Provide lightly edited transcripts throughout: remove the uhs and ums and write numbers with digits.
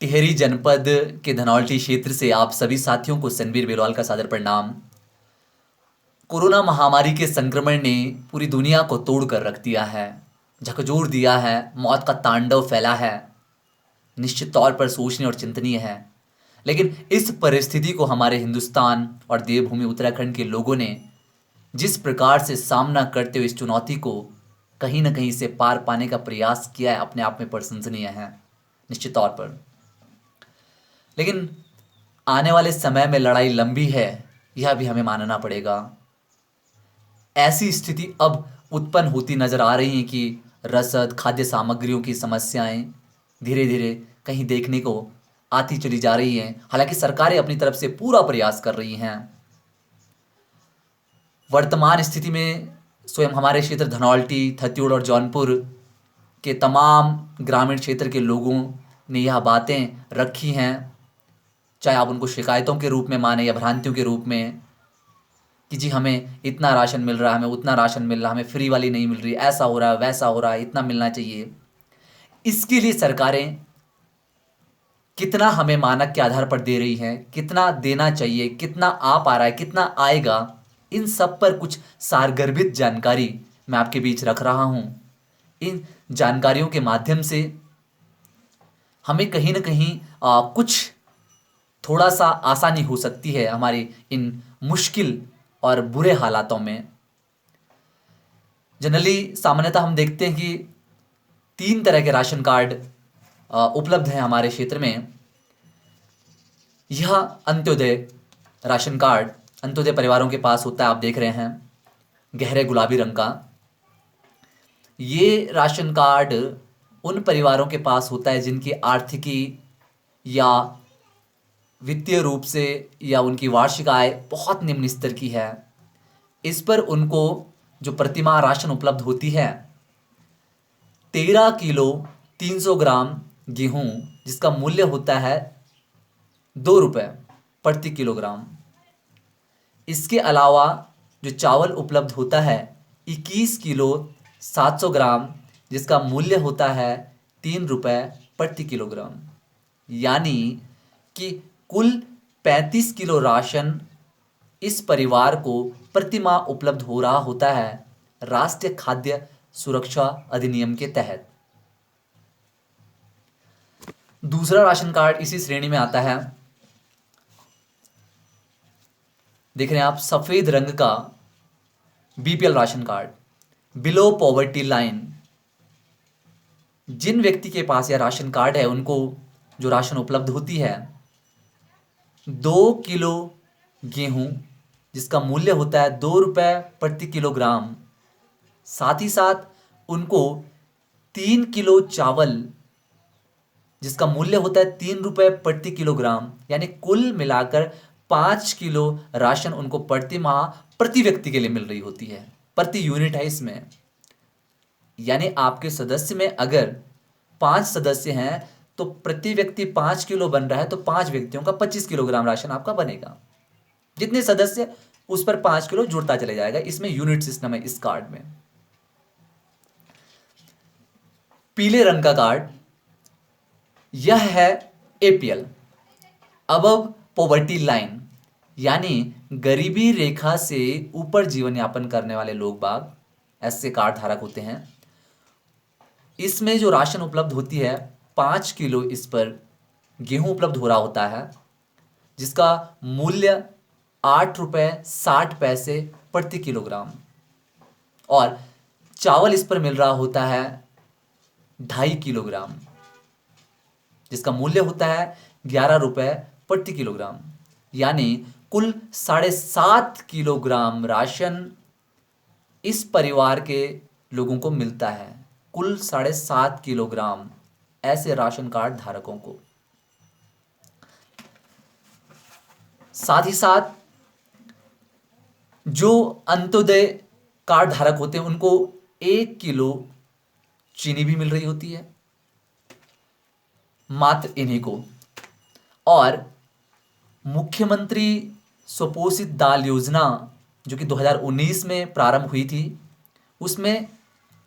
टिहरी जनपद के धनौल्टी क्षेत्र से आप सभी साथियों को सनवीर बेलवाल का सादर प्रणाम। कोरोना महामारी के संक्रमण ने पूरी दुनिया को तोड़ कर रख दिया है, झकझोर दिया है, मौत का तांडव फैला है। निश्चित तौर पर सोचनीय और चिंतनीय है। लेकिन इस परिस्थिति को हमारे हिंदुस्तान और देवभूमि उत्तराखंड के लोगों ने जिस प्रकार से सामना करते हुए इस चुनौती को कहीं ना कहीं से पार पाने का प्रयास किया है, अपने आप में प्रशंसनीय है निश्चित तौर पर। लेकिन आने वाले समय में लड़ाई लंबी है, यह भी हमें मानना पड़ेगा। ऐसी स्थिति अब उत्पन्न होती नजर आ रही है कि रसद खाद्य सामग्रियों की समस्याएं धीरे धीरे कहीं देखने को आती चली जा रही हैं। हालांकि सरकारें अपनी तरफ से पूरा प्रयास कर रही हैं। वर्तमान स्थिति में स्वयं हमारे क्षेत्र धनौल्टी, थत्यूड़ और जौनपुर के तमाम ग्रामीण क्षेत्र के लोगों ने यह बातें रखी हैं, चाहे आप उनको शिकायतों के रूप में माने या भ्रांतियों के रूप में, कि जी हमें इतना राशन मिल रहा है, हमें उतना राशन मिल रहा है, हमें फ्री वाली नहीं मिल रही, ऐसा हो रहा है, वैसा हो रहा है, इतना मिलना चाहिए। इसके लिए सरकारें कितना हमें मानक के आधार पर दे रही हैं, कितना देना चाहिए, कितना आ पा रहा है, कितना आएगा, इन सब पर कुछ सारगर्भित जानकारी मैं आपके बीच रख रहा हूं। इन जानकारियों के माध्यम से हमें कहीं ना कहीं कुछ थोड़ा सा आसानी हो सकती है हमारी इन मुश्किल और बुरे हालातों में। जनरली सामान्यतः हम देखते हैं कि 3 तरह के राशन कार्ड उपलब्ध हैं हमारे क्षेत्र में। यह अंत्योदय राशन कार्ड अंत्योदय परिवारों के पास होता है, आप देख रहे हैं गहरे गुलाबी रंग का। ये राशन कार्ड उन परिवारों के पास होता है जिनकी आर्थिकी या वित्तीय रूप से या उनकी वार्षिक आय बहुत निम्न स्तर की है। इस पर उनको जो प्रतिमाह राशन उपलब्ध होती है 13 किलो 300 ग्राम गेहूं, जिसका मूल्य होता है 2 रुपये प्रति किलोग्राम। इसके अलावा जो चावल उपलब्ध होता है 21 किलो 700 ग्राम, जिसका मूल्य होता है 3 रुपये प्रति किलोग्राम। यानी कि कुल 35 किलो राशन इस परिवार को प्रतिमाह उपलब्ध हो रहा होता है राष्ट्रीय खाद्य सुरक्षा अधिनियम के तहत। दूसरा राशन कार्ड इसी श्रेणी में आता है, देख रहे हैं आप सफेद रंग का BPL ration card, below poverty line. जिन व्यक्ति के पास यह राशन कार्ड है उनको जो राशन उपलब्ध होती है 2 किलो गेहूं, जिसका मूल्य होता है 2 रुपये प्रति किलोग्राम। साथ ही साथ उनको 3 किलो चावल, जिसका मूल्य होता है 3 रुपये प्रति किलोग्राम। यानी कुल मिलाकर 5 किलो राशन उनको प्रति माह प्रति व्यक्ति के लिए मिल रही होती है। प्रति यूनिट है इसमें। यानी आपके सदस्य में अगर 5 सदस्य हैं तो प्रति व्यक्ति 5 किलो बन रहा है, तो 5 व्यक्तियों का 25 किलोग्राम राशन आपका बनेगा। जितने सदस्य उस पर 5 किलो जुड़ता चले जाएगा। इसमें यूनिट सिस्टम है इस कार्ड में। पीले रंग का कार्ड यह है एपीएल, अबव पॉवर्टी लाइन, यानी गरीबी रेखा से ऊपर जीवन यापन करने वाले लोग बाग ऐसे कार्ड धारक होते हैं। इसमें जो राशन उपलब्ध होती है 5 किलो इस पर गेहूं उपलब्ध हो रहा होता है, जिसका मूल्य 8 रुपये 60 पैसे प्रति किलोग्राम। और चावल इस पर मिल रहा होता है 2.5 किलोग्राम, जिसका मूल्य होता है 11 रुपये प्रति किलोग्राम। यानी कुल 7.5 किलोग्राम राशन इस परिवार के लोगों को मिलता है। कुल 7.5 किलोग्राम ऐसे राशन कार्ड धारकों को। साथ ही साथ जो अंत्योदय कार्ड धारक होते हैं उनको 1 किलो चीनी भी मिल रही होती है मात्र इन्हीं को। और मुख्यमंत्री सुपोषित दाल योजना जो कि 2019 में प्रारंभ हुई थी, उसमें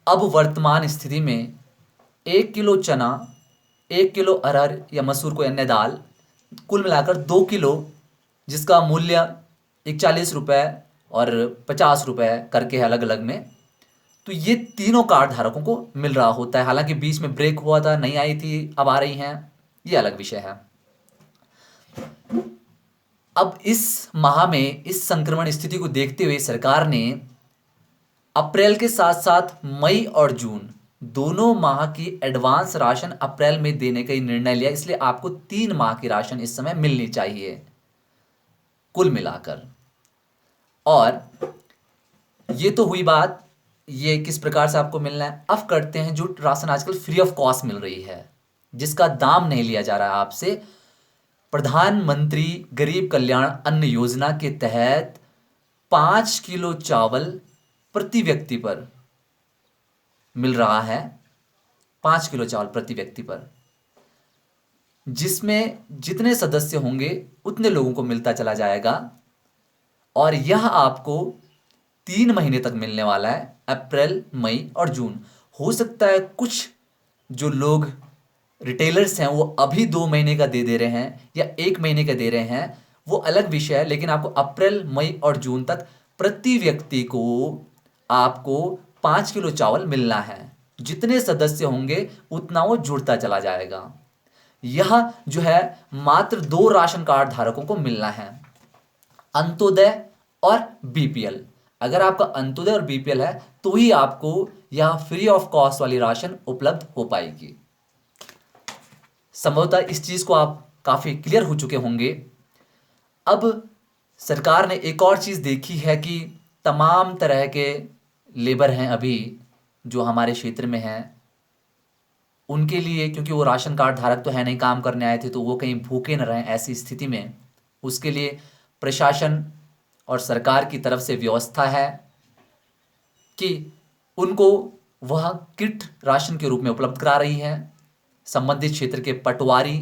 अब वर्तमान स्थिति में 1 किलो चना, 1 किलो अरहर या मसूर कोई अन्य दाल, कुल मिलाकर 2 किलो, जिसका मूल्य 41 रुपये और 50 रुपये करके है अलग अलग में। तो ये तीनों कार्ड धारकों को मिल रहा होता है। हालांकि बीच में ब्रेक हुआ था, नहीं आई थी, अब आ रही हैं, ये अलग विषय है। अब इस माह में इस संक्रमण स्थिति को देखते हुए सरकार ने अप्रैल के साथ साथ मई और जून दोनों माह की एडवांस राशन अप्रैल में देने का निर्णय लिया। इसलिए आपको 3 माह की राशन इस समय मिलनी चाहिए कुल मिलाकर। और ये तो हुई बात, ये किस प्रकार से आपको मिलना है। अब करते हैं जो राशन आजकल फ्री ऑफ कॉस्ट मिल रही है, जिसका दाम नहीं लिया जा रहा है आपसे। प्रधानमंत्री गरीब कल्याण अन्न योजना के तहत 5 किलो चावल प्रति व्यक्ति पर मिल रहा है। 5 किलो चावल प्रति व्यक्ति पर, जिसमें जितने सदस्य होंगे उतने लोगों को मिलता चला जाएगा। और यह आपको 3 महीने तक मिलने वाला है, अप्रैल, मई और जून। हो सकता है कुछ जो लोग रिटेलर्स हैं वो अभी 2 महीने का दे रहे हैं या 1 महीने का दे रहे हैं, वो अलग विषय है। लेकिन आपको अप्रैल, मई और जून तक प्रति व्यक्ति को आपको 5 किलो चावल मिलना है। जितने सदस्य होंगे उतना वो जुड़ता चला जाएगा। यह जो है मात्र 2 राशन कार्ड धारकों को मिलना है, अंत्योदय और बीपीएल। अगर आपका अंत्योदय और बीपीएल है तो ही आपको यह फ्री ऑफ कॉस्ट वाली राशन उपलब्ध हो पाएगी। संभवतः इस चीज को आप काफी क्लियर हो चुके होंगे। अब सरकार ने एक और चीज देखी है कि तमाम तरह के लेबर हैं अभी जो हमारे क्षेत्र में हैं, उनके लिए, क्योंकि वो राशन कार्ड धारक तो है नहीं, काम करने आए थे, तो वो कहीं भूखे न रहें ऐसी स्थिति में, उसके लिए प्रशासन और सरकार की तरफ से व्यवस्था है कि उनको वह किट राशन के रूप में उपलब्ध करा रही है। संबंधित क्षेत्र के पटवारी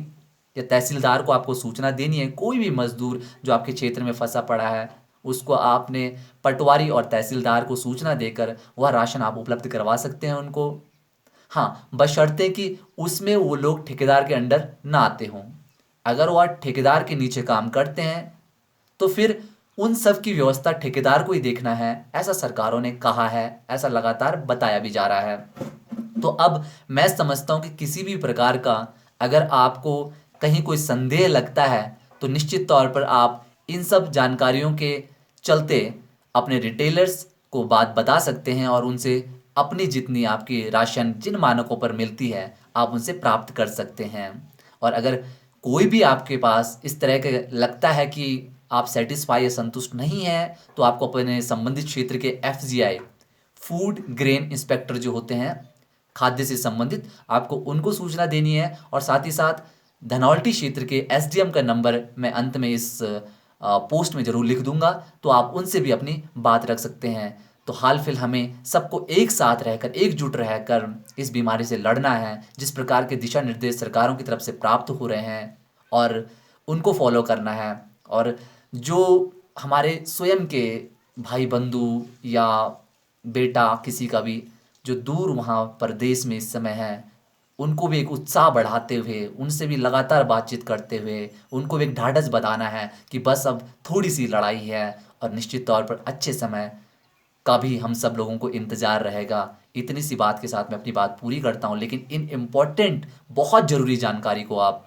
या तहसीलदार को आपको सूचना देनी है। कोई भी मजदूर जो आपके क्षेत्र में फंसा पड़ा है उसको आपने पटवारी और तहसीलदार को सूचना देकर वह राशन आप उपलब्ध करवा सकते हैं उनको। हाँ, बशर्ते कि उसमें वो लोग ठेकेदार के अंडर ना आते हों। अगर वह ठेकेदार के नीचे काम करते हैं तो फिर उन सब की व्यवस्था ठेकेदार को ही देखना है, ऐसा सरकारों ने कहा है, ऐसा लगातार बताया भी जा रहा है। तो अब मैं समझता हूं कि किसी भी प्रकार का अगर आपको कहीं कोई संदेह लगता है तो निश्चित तौर पर आप इन सब जानकारियों के चलते अपने रिटेलर्स को बात बता सकते हैं और उनसे अपनी जितनी आपकी राशन जिन मानकों पर मिलती है आप उनसे प्राप्त कर सकते हैं। और अगर कोई भी आपके पास इस तरह के लगता है कि आप सेटिस्फाई या संतुष्ट नहीं हैं तो आपको अपने संबंधित क्षेत्र के एफजीआई फूड ग्रेन इंस्पेक्टर जो होते हैं खाद्य से संबंधित, आपको उनको सूचना देनी है। और साथ ही साथ धनौल्टी क्षेत्र के एसडीएम का नंबर मैं अंत में इस पोस्ट में जरूर लिख दूंगा, तो आप उनसे भी अपनी बात रख सकते हैं। तो हाल फिलहाल हमें सबको एक साथ रहकर, एकजुट रहकर इस बीमारी से लड़ना है। जिस प्रकार के दिशा निर्देश सरकारों की तरफ से प्राप्त हो रहे हैं और उनको फॉलो करना है। और जो हमारे स्वयं के भाई बंधु या बेटा किसी का भी जो दूर वहाँ परदेश में इस समय है, उनको भी एक उत्साह बढ़ाते हुए, उनसे भी लगातार बातचीत करते हुए उनको भी एक ढाढ़स बताना है कि बस अब थोड़ी सी लड़ाई है और निश्चित तौर पर अच्छे समय का भी हम सब लोगों को इंतज़ार रहेगा। इतनी सी बात के साथ मैं अपनी बात पूरी करता हूँ। लेकिन इन इम्पोर्टेंट बहुत ज़रूरी जानकारी को आप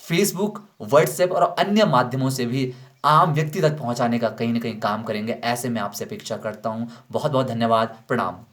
फेसबुक, व्हाट्सएप और अन्य माध्यमों से भी आम व्यक्ति तक पहुँचाने का कहीं ना कहीं काम करेंगे, ऐसे मैं आपसे अपेक्षा करता हूँ। बहुत बहुत धन्यवाद। प्रणाम।